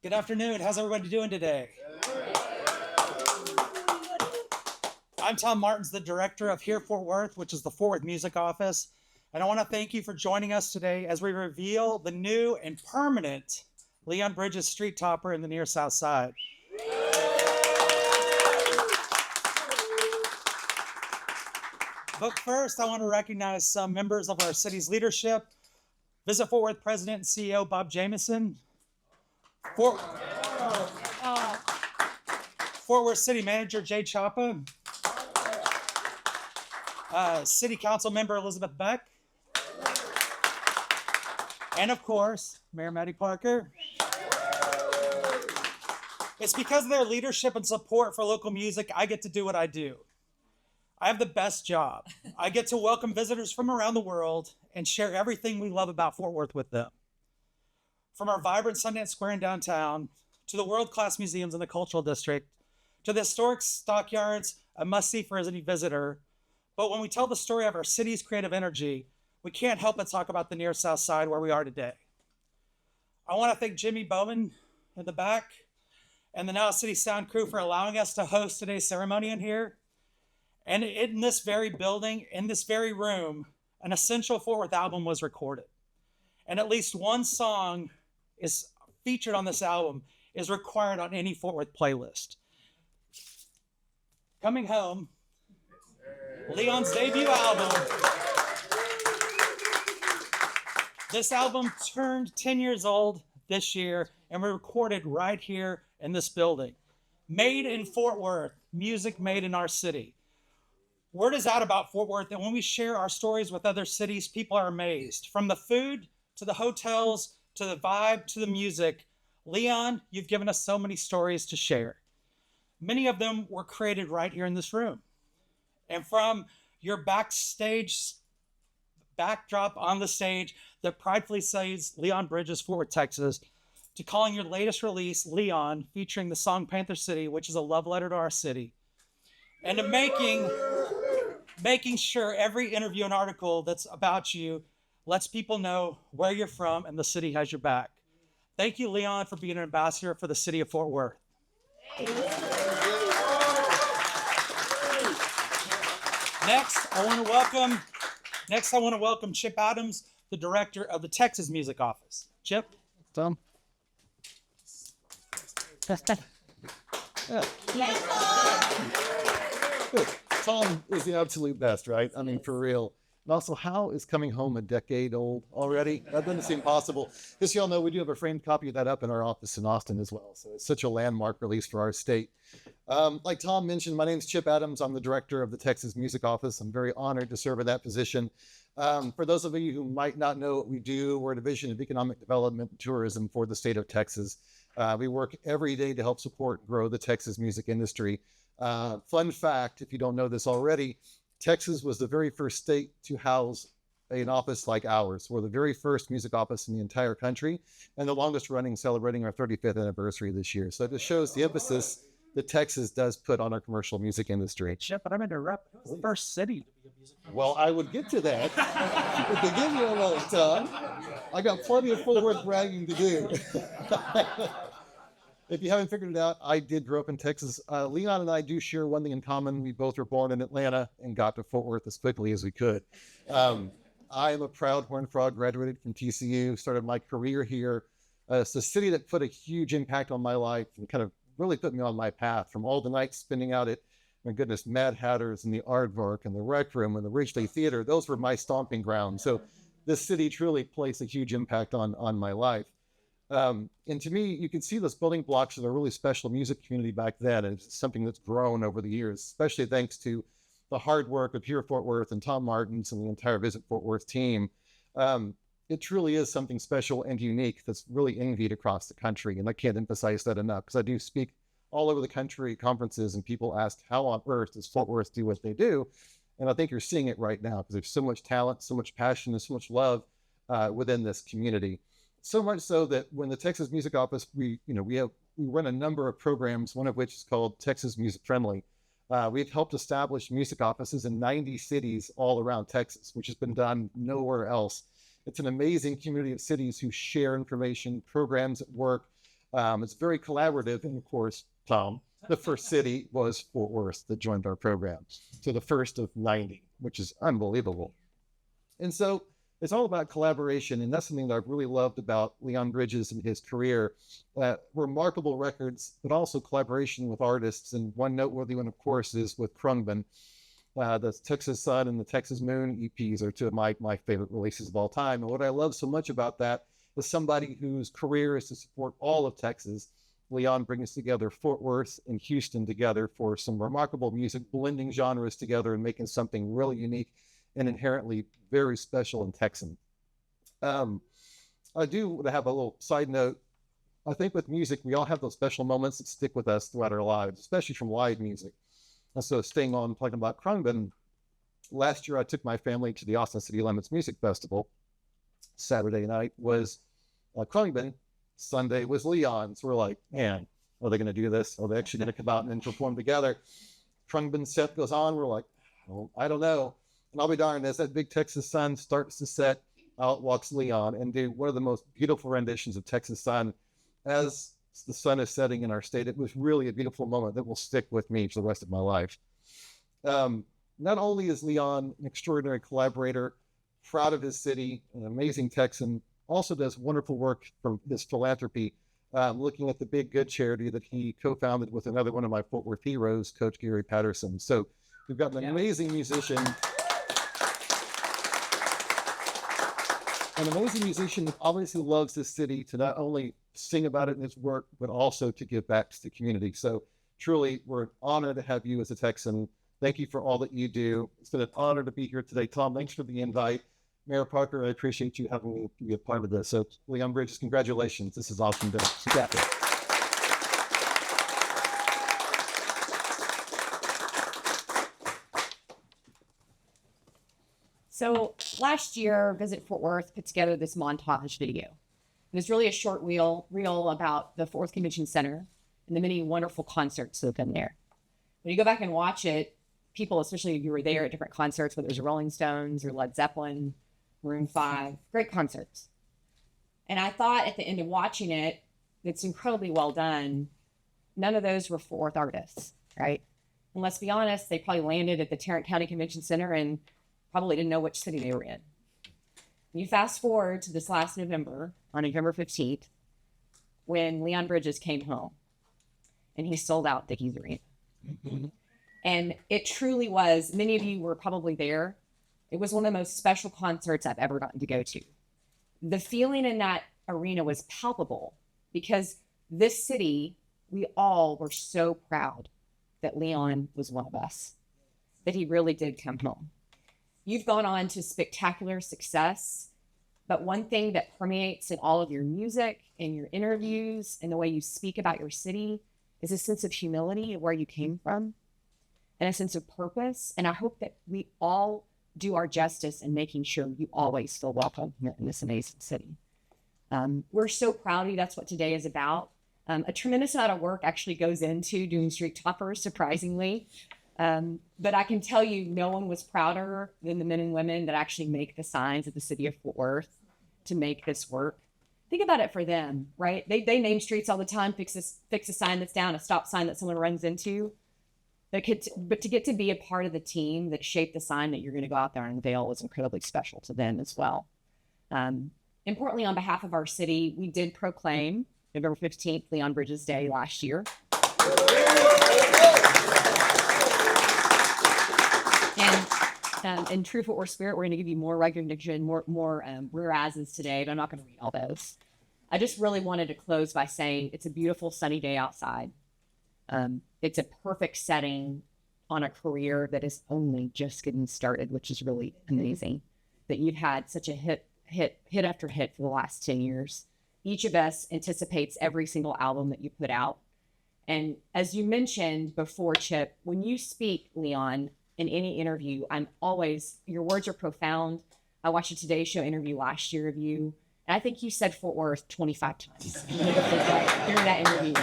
Good afternoon. How's everybody doing today? I'm Tom Martins, the director of Here Fort Worth, which is the Fort Worth Music Office. And I want to thank you for joining us today as we reveal the new and permanent Leon Bridges Street Topper in the near South Side. But first, I want to recognize some members of our city's leadership. Visit Fort Worth President and CEO Bob Jamieson. Fort, Fort Worth City Manager Jay Chapa. City Council Member Elizabeth Beck. And of course, Mayor Maddie Parker. It's because of their leadership and support for local music, I get to do what I do. I have the best job. I get to welcome visitors from around the world and share everything we love about Fort Worth with them. From our vibrant Sundance Square in downtown, to the world-class museums in the Cultural District, to the historic stockyards, a must-see for any visitor. But when we tell the story of our city's creative energy, we can't help but talk about the near South Side where we are today. I want to thank Jimmy Bowman in the back and the Now City Sound crew for allowing us to host today's ceremony in here. And in this very building, in this very room, an essential Fort Worth album was recorded. And at least one song is featured on this album is required on any Fort Worth playlist. Coming Home, Leon's debut album. This album turned 10 years old this year and we recorded right here in this building. Made in Fort Worth, music made in our city. Word is out about Fort Worth, and when we share our stories with other cities, people are amazed. From the food, to the hotels, to the vibe, to the music. Leon, you've given us so many stories to share. Many of them were created right here in this room. And from your backstage backdrop on the stage that pridefully says Leon Bridges, Fort Worth, Texas, to calling your latest release, Leon, featuring the song Panther City, which is a love letter to our city. And to making sure every interview and article that's about you lets people know where you're from and the city has your back. Thank you, Leon, for being an ambassador for the city of Fort Worth. Next, I want to welcome Chip Adams, the director of the Texas Music Office. Chip? Tom? Yeah. Good. Tom is the absolute best, right? I mean, for real. And also, how is Coming Home a decade old already? That doesn't seem possible. Just so y'all know, we do have a framed copy of that up in our office in Austin as well. So it's such a landmark release for our state. Like Tom mentioned, my name is Chip Adams. I'm the director of the Texas Music Office. I'm very honored to serve in that position. For those of you who might not know what we do, we're a division of economic development and tourism for the state of Texas. We work every day to help support and grow the Texas music industry. Fun fact, if you don't know this already, Texas was the very first state to house an office like ours. We're the very first music office in the entire country and the longest running, celebrating our 35th anniversary this year. So it just shows the emphasis that Texas does put on our commercial music industry. Chip, but I'm going to interrupt. It was the first city to be a music office. Well, I would get to that. But to give you a little time, I got plenty of Fort Worth bragging to do. If you haven't figured it out, I did grow up in Texas. Leon and I do share one thing in common. We both were born in Atlanta and got to Fort Worth as quickly as we could. I am a proud Horned Frog, graduated from TCU, started my career here. It's a city that put a huge impact on my life and kind of really put me on my path, from all the nights spending out at, my goodness, Mad Hatters and the Aardvark and the Rec Room and the Ridgely Theater. Those were my stomping grounds. So this city truly placed a huge impact on my life. And to me, you can see those building blocks of a really special music community back then. And it's something that's grown over the years, especially thanks to the hard work of Here Fort Worth and Tom Martins and the entire Visit Fort Worth team. It truly is something special and unique that's really envied across the country. And I can't emphasize that enough, because I do speak all over the country at conferences and people ask, how on earth does Fort Worth do what they do? And I think you're seeing it right now, because there's so much talent, so much passion, and so much love within this community. So much so that when the Texas Music Office, we run a number of programs, one of which is called Texas Music Friendly. We've helped establish music offices in 90 cities all around Texas, which has been done nowhere else. It's an amazing community of cities who share information, programs at work, It's very collaborative. And of course, Tom, the first city was Fort Worth that joined our program. So the first of 90, which is unbelievable. And so it's all about collaboration. And that's something that I've really loved about Leon Bridges and his career. Remarkable records, but also collaboration with artists. And one noteworthy one, of course, is with Khruangbin. The Texas Sun and the Texas Moon EPs are two of my favorite releases of all time. And what I love so much about that is somebody whose career is to support all of Texas. Leon brings together Fort Worth and Houston together for some remarkable music, blending genres together and making something really unique and inherently very special and Texan. I do have a little side note. I think with music, we all have those special moments that stick with us throughout our lives, especially from live music. And so staying on talking about Khruangbin, last year I took my family to the Austin City Limits Music Festival. Saturday night was Khruangbin, Sunday was Leon. So we're like, man, are they going to do this? Are they actually going to come out and perform together? Khruangbin's set goes on. We're like, well, I don't know. And I'll be darned, as that big Texas Sun starts the set, out walks Leon and do one of the most beautiful renditions of Texas Sun as the sun is setting in our state. It was really a beautiful moment that will stick with me for the rest of my life. Not only is Leon an extraordinary collaborator, proud of his city, an amazing Texan, also does wonderful work from his philanthropy, looking at the Big Good charity that he co-founded with another one of my Fort Worth heroes, Coach Gary Patterson. So we've got an amazing musician. An amazing musician who obviously loves this city to not only sing about it in his work, but also to give back to the community. So truly, we're honored to have you as a Texan. Thank you for all that you do. It's been an honor to be here today. Tom, thanks for the invite. Mayor Parker, I appreciate you having me be a part of this. So Leon Bridges, congratulations. This is awesome. So last year, Visit Fort Worth put together this montage video. And it's really a short reel about the Fort Worth Convention Center and the many wonderful concerts that have been there. When you go back and watch it, people, especially if you were there at different concerts, whether it was Rolling Stones or Led Zeppelin, Maroon 5, great concerts. And I thought at the end of watching it, it's incredibly well done. None of those were Fort Worth artists, right? And let's be honest, they probably landed at the Tarrant County Convention Center and probably didn't know which city they were in. You fast forward to this last November, on November 15th, when Leon Bridges came home and he sold out Dickies Arena. And it truly was, many of you were probably there. It was one of the most special concerts I've ever gotten to go to. The feeling in that arena was palpable because this city, we all were so proud that Leon was one of us, that he really did come home. You've gone on to spectacular success, but one thing that permeates in all of your music and your interviews and the way you speak about your city is a sense of humility of where you came from and a sense of purpose. And I hope that we all do our justice in making sure you always feel welcome here in this amazing city. We're so proud of you. That's what today is about. A tremendous amount of work actually goes into doing Street Toppers, surprisingly. But I can tell you, no one was prouder than the men and women that actually make the signs at the city of Fort Worth to make this work. Think about it for them, right? They name streets all the time, fix a sign that's down, a stop sign that someone runs into. But to get to be a part of the team that shaped the sign that you're going to go out there and unveil was incredibly special to them as well. Importantly, on behalf of our city, we did proclaim November 15th, Leon Bridges Day last year. And in true Fort Worth spirit, we're going to give you more recognition, more whereases today, but I'm not going to read all those. I just really wanted to close by saying it's a beautiful sunny day outside. It's a perfect setting on a career that is only just getting started, which is really amazing. That you've had such a hit after hit for the last 10 years. Each of us anticipates every single album that you put out. And as you mentioned before, Chip, when you speak, Leon, in any interview, your words are profound. I watched a Today Show interview last year of you, and I think you said Fort Worth 25 times during that interview.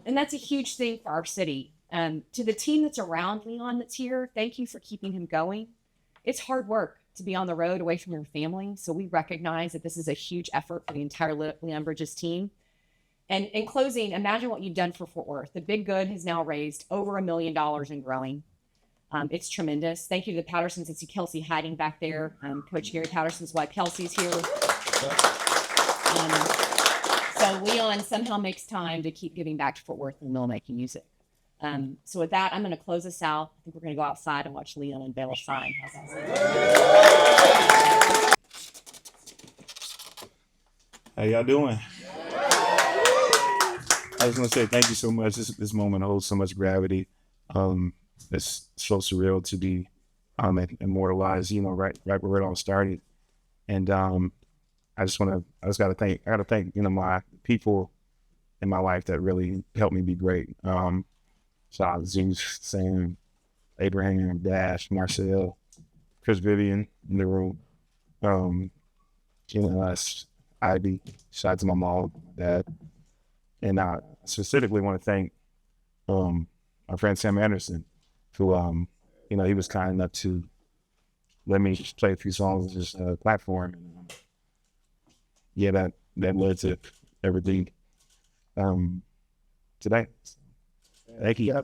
And that's a huge thing for our city. To the team that's around Leon that's here, thank you for keeping him going. It's hard work to be on the road away from your family, so we recognize that this is a huge effort for the entire Leon Bridges team. And in closing, imagine what you've done for Fort Worth. The Big Good has now raised over $1 million and growing. It's tremendous. Thank you to the Pattersons. I see Kelsey hiding back there. Coach Gary Patterson's wife, Kelsey's here. So Leon somehow makes time to keep giving back to Fort Worth and making music. So with that, I'm going to close us out. I think we're going to go outside and watch Leon unveil a sign. How's that? How y'all doing? I was gonna say thank you so much. This moment holds so much gravity. It's so surreal to be immortalized, you know, right where it all started. And I gotta thank, you know, my people in my life that really helped me be great. Shout out Zeus, Sam, Abraham, Dash, Marcel, Chris Vivian in the room. You know, us, Ivy, shout out to my mom, dad. And I specifically want to thank our friend Sam Anderson, who, you know, he was kind enough to let me play a few songs on his platform. Yeah, that led to everything today. Thank you.